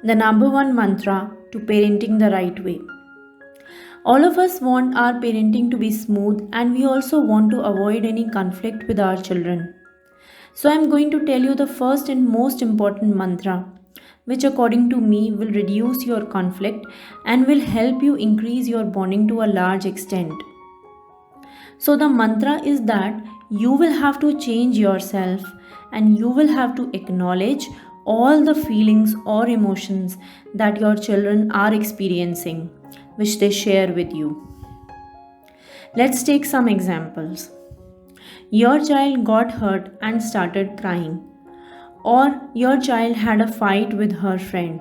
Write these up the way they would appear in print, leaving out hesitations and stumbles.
The number one mantra to parenting the right way. All of us want our parenting to be smooth, and we also want to avoid any conflict with our children. So, I'm going to tell you the first and most important mantra, which, according to me, will reduce your conflict and will help you increase your bonding to a large extent. So, the mantra is that you will have to change yourself and you will have to acknowledge all the feelings or emotions that your children are experiencing, which they share with you. Let's take some examples. Your child got hurt and started crying, or your child had a fight with her friend.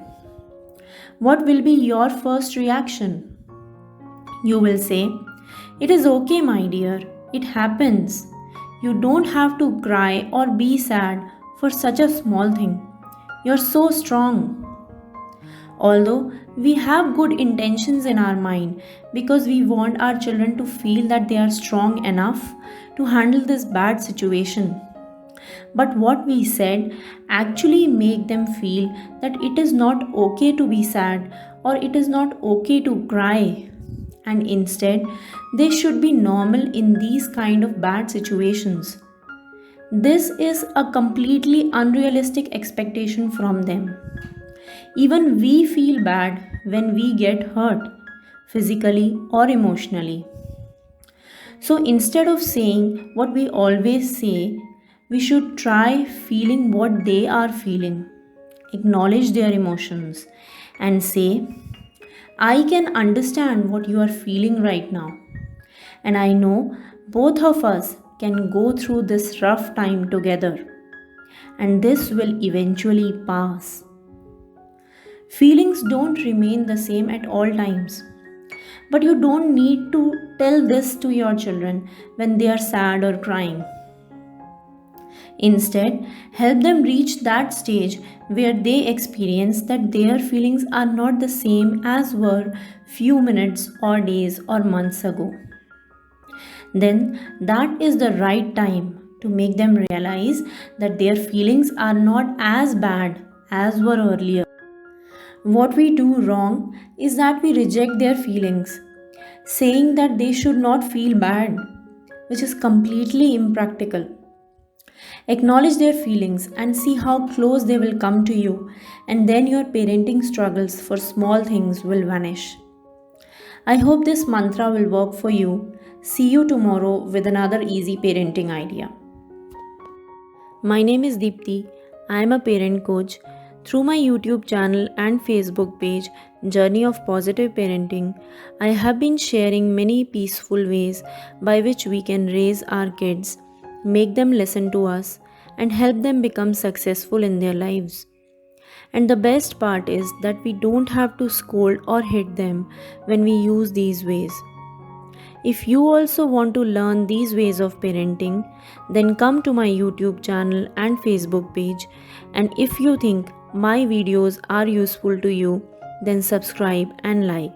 What will be your first reaction? You will say, "It is okay, my dear, it happens. You don't have to cry or be sad for such a small thing. You're so strong." Although we have good intentions in our mind because we want our children to feel that they are strong enough to handle this bad situation. But what we said actually make them feel that it is not okay to be sad or it is not okay to cry, and instead they should be normal in these kind of bad situations. This is a completely unrealistic expectation from them. Even we feel bad when we get hurt, physically or emotionally. So instead of saying what we always say, we should try feeling what they are feeling, acknowledge their emotions, and say, "I can understand what you are feeling right now. And I know both of us can go through this rough time together, and this will eventually pass." Feelings don't remain the same at all times. But you don't need to tell this to your children when they are sad or crying. Instead, help them reach that stage where they experience that their feelings are not the same as were few minutes or days or months ago. Then that is the right time to make them realize that their feelings are not as bad as were earlier. What we do wrong is that we reject their feelings, saying that they should not feel bad, which is completely impractical. Acknowledge their feelings and see how close they will come to you, and then your parenting struggles for small things will vanish. I hope this mantra will work for you. See you tomorrow with another easy parenting idea. My name is Deepti. I am a parent coach. Through my YouTube channel and Facebook page, Journey of Positive Parenting, I have been sharing many peaceful ways by which we can raise our kids, make them listen to us, and help them become successful in their lives. And the best part is that we don't have to scold or hit them when we use these ways. If you also want to learn these ways of parenting, then come to my YouTube channel and Facebook page. And if you think my videos are useful to you, then subscribe and like.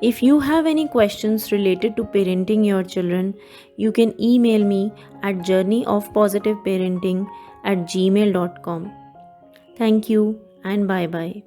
If you have any questions related to parenting your children, you can email me at journeyofpositiveparenting@gmail.com. Thank you and bye bye.